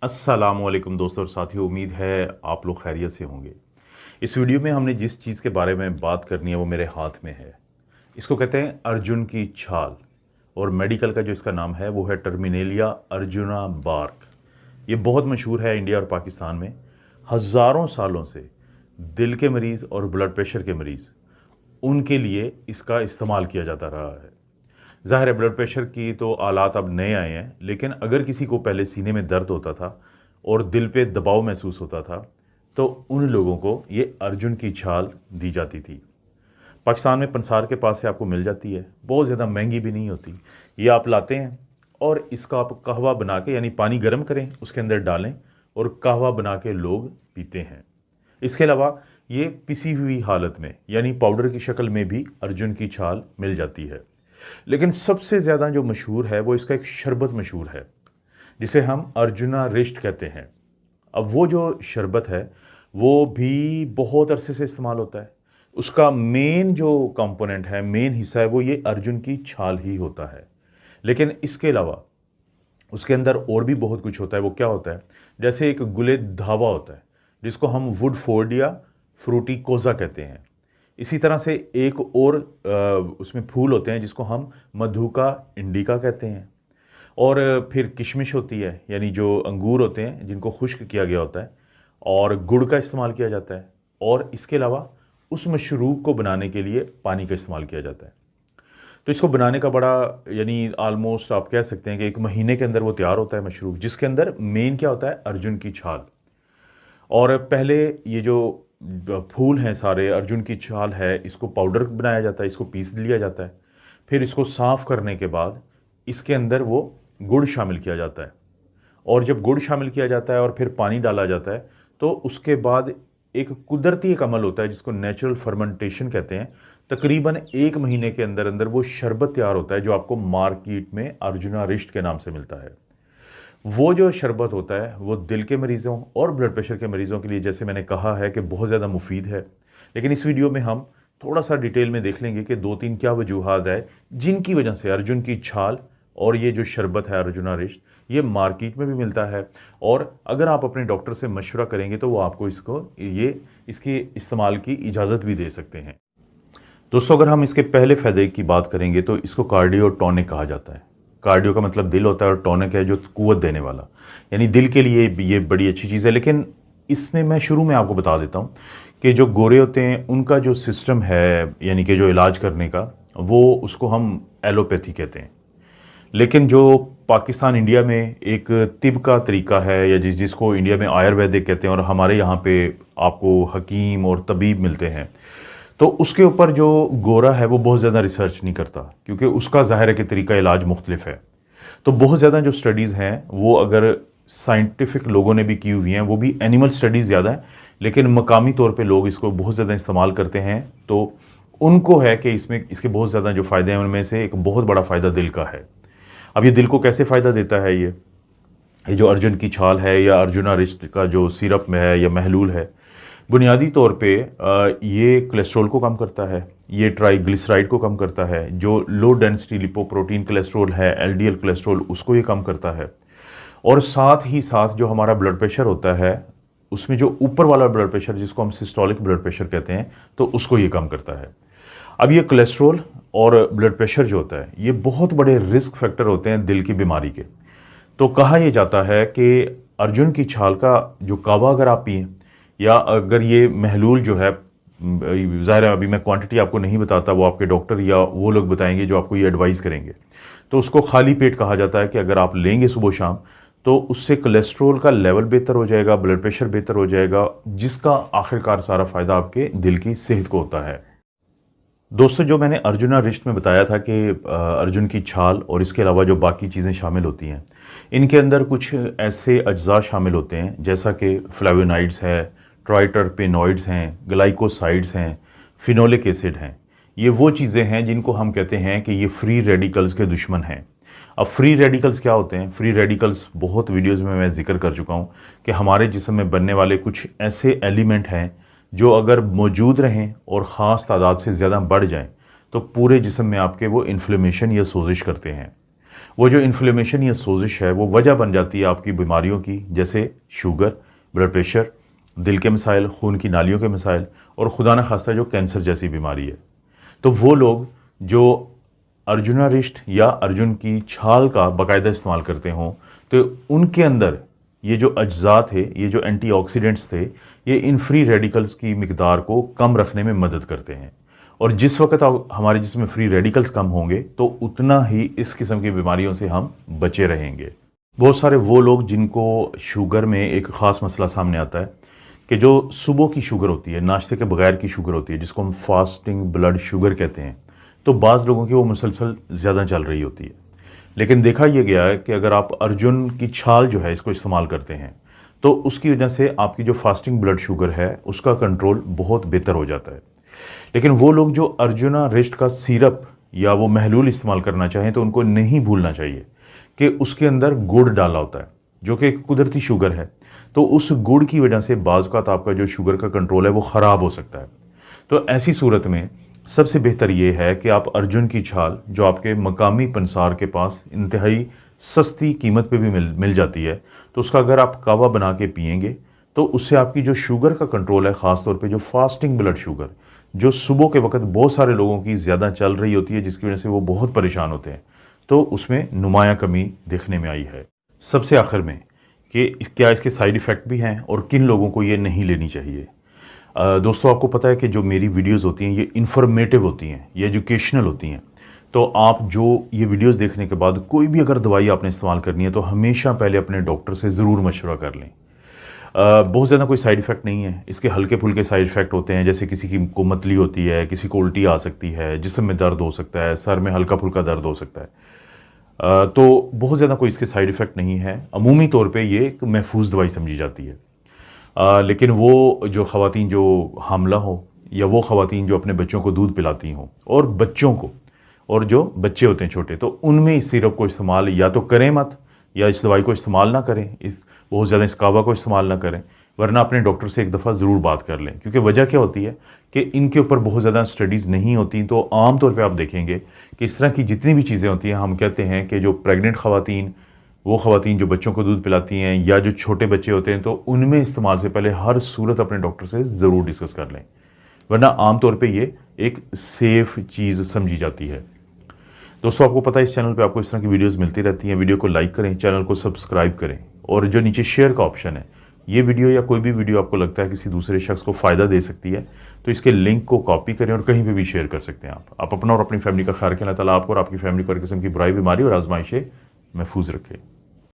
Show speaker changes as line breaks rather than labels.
अस्सलामुअलैकुम दोस्तों और साथियों, उम्मीद है आप लोग खैरियत से होंगे। इस वीडियो में हमने जिस चीज़ के बारे में बात करनी है वो मेरे हाथ में है। इसको कहते हैं अर्जुन की छाल, और मेडिकल का जो इसका नाम है वो है टर्मिनेलिया अर्जुना बार्क। ये बहुत मशहूर है इंडिया और पाकिस्तान में। हज़ारों सालों से दिल के मरीज़ और ब्लड प्रेशर के मरीज़, उनके लिए इसका इस्तेमाल किया जाता रहा है। ज़ाहिर है ब्लड प्रेशर की तो आलात अब नए आए हैं, लेकिन अगर किसी को पहले सीने में दर्द होता था और दिल पे दबाव महसूस होता था तो उन लोगों को ये अर्जुन की छाल दी जाती थी। पाकिस्तान में पंसार के पास से आपको मिल जाती है, बहुत ज़्यादा महंगी भी नहीं होती। ये आप लाते हैं और इसका आप कहवा बना के, यानी पानी गर्म करें उसके अंदर डालें और कहवा बना के लोग पीते हैं। इसके अलावा ये पिसी हुई हालत में यानी पाउडर की शक्ल में भी अर्जुन की छाल मिल जाती है। लेकिन सबसे ज़्यादा जो मशहूर है वो इसका एक शरबत मशहूर है जिसे हम अर्जुना रिष्ट कहते हैं। अब वो जो शरबत है वो भी बहुत अरसे से इस्तेमाल होता है। उसका मेन जो कंपोनेंट है, मेन हिस्सा है, वो ये अर्जुन की छाल ही होता है। लेकिन इसके अलावा उसके अंदर और भी बहुत कुछ होता है। वो क्या होता है? जैसे एक गुले धावा होता है जिसको हम वुड फोर्ड या फ्रूटी कोज़ा कहते हैं। इसी तरह से एक और उसमें फूल होते हैं जिसको हम मधुका इंडिका कहते हैं। और फिर किशमिश होती है, यानी जो अंगूर होते हैं जिनको खुश्क किया गया होता है, और गुड़ का इस्तेमाल किया जाता है। और इसके अलावा उस मशरूब को बनाने के लिए पानी का इस्तेमाल किया जाता है। तो इसको बनाने का बड़ा, यानी आलमोस्ट आप कह सकते हैं कि 1 महीने के अंदर वो तैयार होता है मशरूब, जिसके अंदर मेन क्या होता है? अर्जुन की छाल। और पहले ये जो फूल हैं सारे, अर्जुन की छाल है, इसको पाउडर बनाया जाता है, इसको पीस लिया जाता है। फिर इसको साफ़ करने के बाद इसके अंदर वो गुड़ शामिल किया जाता है। और जब गुड़ शामिल किया जाता है और फिर पानी डाला जाता है तो उसके बाद एक कुदरती एक अमल होता है जिसको नेचुरल फर्मेंटेशन कहते हैं। तकरीबन 1 महीने के अंदर अंदर वो शरबत तैयार होता है जो आपको मार्केट में अर्जुना रिष्ट के नाम से मिलता है। वो जो शरबत होता है वो दिल के मरीज़ों और ब्लड प्रेशर के मरीज़ों के लिए, जैसे मैंने कहा है, कि बहुत ज़्यादा मुफीद है। लेकिन इस वीडियो में हम थोड़ा सा डिटेल में देख लेंगे कि 2-3 क्या वजूहात है जिनकी वजह से अर्जुन की छाल और ये जो शरबत है अर्जुना रिष्ट, ये मार्केट में भी मिलता है। और अगर आप अपने डॉक्टर से मशवरा करेंगे तो वो आपको इसके इस्तेमाल की इजाज़त भी दे सकते हैं। दोस्तों, अगर हम इसके पहले फ़ायदे की बात करेंगे तो इसको कार्डियो टॉनिक कहा जाता है। कार्डियो का मतलब दिल होता है और टॉनिक है जो कुव्वत देने वाला, यानी दिल के लिए ये बड़ी अच्छी चीज़ है। लेकिन इसमें मैं शुरू में आपको बता देता हूँ कि जो गोरे होते हैं उनका जो सिस्टम है, यानी कि जो इलाज करने का, वो उसको हम एलोपैथी कहते हैं। लेकिन जो पाकिस्तान इंडिया में एक तिब का तरीका है, या जिसको इंडिया में आयुर्वेदिक कहते हैं, और हमारे यहाँ पे आपको हकीम और तबीब मिलते हैं, तो उसके ऊपर जो गोरा है वो बहुत ज़्यादा रिसर्च नहीं करता, क्योंकि उसका ज़ाहिर है कि तरीका इलाज मुख्तलिफ है। तो बहुत ज़्यादा जो स्टडीज़ हैं वो अगर साइंटिफिक लोगों ने भी की हुई हैं, वो भी एनिमल स्टडीज़ ज़्यादा हैं, लेकिन मकामी तौर पे लोग इसको बहुत ज़्यादा इस्तेमाल करते हैं। तो उनको है कि इसके बहुत ज़्यादा जो फ़ायदे हैं उनमें से एक बहुत बड़ा फ़ायदा दिल का है। अब ये दिल को कैसे फ़ायदा देता है? ये जो अर्जुन की छाल है या अर्जुना रिष्ट का जो सिरप में है या महलूल है, बुनियादी तौर पे ये कोलेस्ट्रॉल को कम करता है, ये ट्राइग्लिसराइड को कम करता है, जो लो डेंसिटी लिपोप्रोटीन कोलेस्ट्रॉल है, एलडीएल कोलेस्ट्रॉल, उसको ये कम करता है। और साथ ही साथ जो हमारा ब्लड प्रेशर होता है उसमें जो ऊपर वाला ब्लड प्रेशर जिसको हम सिस्टोलिक ब्लड प्रेशर कहते हैं, तो उसको ये कम करता है। अब ये कोलेस्ट्रॉल और ब्लड प्रेशर जो होता है ये बहुत बड़े रिस्क फैक्टर होते हैं दिल की बीमारी के। तो कहा यह जाता है कि अर्जुन की छाल का जो कावा अगर आप पिएँ, या अगर ये महलूल जो है, ज़ाहिर है अभी मैं क्वांटिटी आपको नहीं बताता, वो आपके डॉक्टर या वो लोग बताएंगे जो आपको ये एडवाइस करेंगे, तो उसको खाली पेट कहा जाता है कि अगर आप लेंगे सुबह शाम तो उससे कोलेस्ट्रॉल का लेवल बेहतर हो जाएगा, ब्लड प्रेशर बेहतर हो जाएगा, जिसका आखिरकार सारा फ़ायदा आपके दिल की सेहत को होता है। दोस्तों, जो मैंने अर्जुना रिष्ट में बताया था कि अर्जुन की छाल और इसके अलावा जो बाकी चीज़ें शामिल होती हैं, इनके अंदर कुछ ऐसे अज्जा शामिल होते हैं जैसा कि फ्लेवोनाइड्स है, ट्राइटरपेनॉइड्स हैं, ग्लाइकोसाइड्स हैं, फिनोलिक एसिड हैं। ये वो चीज़ें हैं जिनको हम कहते हैं कि ये फ्री रेडिकल्स के दुश्मन हैं। अब फ्री रेडिकल्स क्या होते हैं? फ्री रेडिकल्स बहुत वीडियोज़ में मैं जिक्र कर चुका हूँ कि हमारे जिस्म में बनने वाले कुछ ऐसे एलिमेंट हैं जो अगर मौजूद रहें और ख़ास तादाद से ज़्यादा बढ़ जाएं तो पूरे जिस्म में आपके वो इन्फ्लेमेशन या सोजिश करते हैं। वो जो इन्फ्लेमेशन या सोजिश है वो वजह बन जाती है आपकी बीमारियों की, जैसे शुगर, ब्लड प्रेशर, दिल के मसाइल, खून की नालियों के मसाइल और खुदा न खास्ता जो कैंसर जैसी बीमारी है। तो वो लोग जो अर्जुनारिष्ट या अर्जुन की छाल का बाकायदा इस्तेमाल करते हों, तो उनके अंदर ये जो अज्जा थे, ये जो एंटीऑक्सीडेंट्स थे, ये इन फ्री रेडिकल्स की मिकदार को कम रखने में मदद करते हैं। और जिस वक्त हमारे जिस्म में फ्री रेडिकल्स कम होंगे तो उतना ही इस किस्म की बीमारियों से हम बचे रहेंगे। बहुत सारे वो लोग जिनको शुगर में एक ख़ास मसला सामने आता है कि जो सुबह की शुगर होती है, नाश्ते के बगैर की शुगर होती है, जिसको हम फास्टिंग ब्लड शुगर कहते हैं, तो बाज़ लोगों की वो मुसलसल ज़्यादा चल रही होती है। लेकिन देखा यह गया है कि अगर आप अर्जुन की छाल जो है इसको इस्तेमाल करते हैं तो उसकी वजह से आपकी जो फास्टिंग ब्लड शुगर है उसका कंट्रोल बहुत बेहतर हो जाता है। लेकिन वो लोग जो अर्जुना रेस्ट का सिरप या वो महलूल इस्तेमाल करना चाहें तो उनको नहीं भूलना चाहिए कि उसके अंदर गुड़ डाला होता है जो कि एक कुदरती शुगर है। तो उस गुड़ की वजह से बाज़ औक़ात आपका जो शुगर का कंट्रोल है वो ख़राब हो सकता है। तो ऐसी सूरत में सबसे बेहतर ये है कि आप अर्जुन की छाल जो आपके मकामी पंसार के पास इंतहाई सस्ती कीमत पे भी मिल जाती है, तो उसका अगर आप कावा बना के पिएंगे तो उससे आपकी जो शुगर का कंट्रोल है, ख़ास तौर पे जो फास्टिंग ब्लड शुगर जो सुबह के वक्त बहुत सारे लोगों की ज़्यादा चल रही होती है जिसकी वजह से वो बहुत परेशान होते हैं, तो उसमें नुमाया कमी देखने में आई है। सबसे आखिर में कि क्या इसके साइड इफ़ेक्ट भी हैं और किन लोगों को ये नहीं लेनी चाहिए। दोस्तों, आपको पता है कि जो मेरी वीडियोस होती हैं ये इन्फॉर्मेटिव होती हैं, ये एजुकेशनल होती हैं। तो आप जो ये वीडियोस देखने के बाद कोई भी अगर दवाई आपने इस्तेमाल करनी है तो हमेशा पहले अपने डॉक्टर से ज़रूर मशवरा कर लें। बहुत ज़्यादा कोई साइड इफ़ेक्ट नहीं है, इसके हल्के फुल्के साइड इफ़ेक्ट होते हैं, जैसे किसी की को मतली होती है, किसी को उल्टी आ सकती है, जिस्म में दर्द हो सकता है, सर में हल्का फुल्का दर्द हो सकता है। तो बहुत ज़्यादा कोई इसके साइड इफ़ेक्ट नहीं है। अमूमी तौर पे ये एक महफूज दवाई समझी जाती है। लेकिन वो जो ख़वातीन जो हामला हो या वो ख़वातीन जो अपने बच्चों को दूध पिलाती हों और बच्चों को, और जो बच्चे होते हैं छोटे, तो उनमें इस सिरप को इस्तेमाल या तो करें मत, या इस दवाई को इस्तेमाल ना करें, इस बहुत ज़्यादा इस कावा को इस्तेमाल ना करें, वरना अपने डॉक्टर से एक दफ़ा ज़रूर बात कर लें। क्योंकि वजह क्या होती है कि इनके ऊपर बहुत ज़्यादा स्टडीज़ नहीं होती। तो आम तौर पे आप देखेंगे कि इस तरह की जितनी भी चीज़ें होती हैं, हम कहते हैं कि जो प्रेग्नेंट ख़वातीन, वो ख़वातीन जो बच्चों को दूध पिलाती हैं या जो छोटे बच्चे होते हैं, तो उनमें इस्तेमाल से पहले हर सूरत अपने डॉक्टर से ज़रूर डिस्कस कर लें, वरना आम तौर पे ये एक सेफ़ चीज़ समझी जाती है। दोस्तों, आपको पता है इस चैनल पे आपको इस तरह की वीडियोस मिलती रहती हैं। वीडियो को लाइक करें, चैनल को सब्सक्राइब करें, और जो नीचे शेयर का ऑप्शन है, ये वीडियो या कोई भी वीडियो आपको लगता है किसी दूसरे शख्स को फ़ायदा दे सकती है, तो इसके लिंक को कॉपी करें और कहीं पे भी शेयर कर सकते हैं। आप अपना और अपनी फैमिली का ख्याल रखें। अल्लाह ताला आपको और आपकी फैमिली को हर किस्म की बुराई, बीमारी और आजमाइशें महफूज रखे।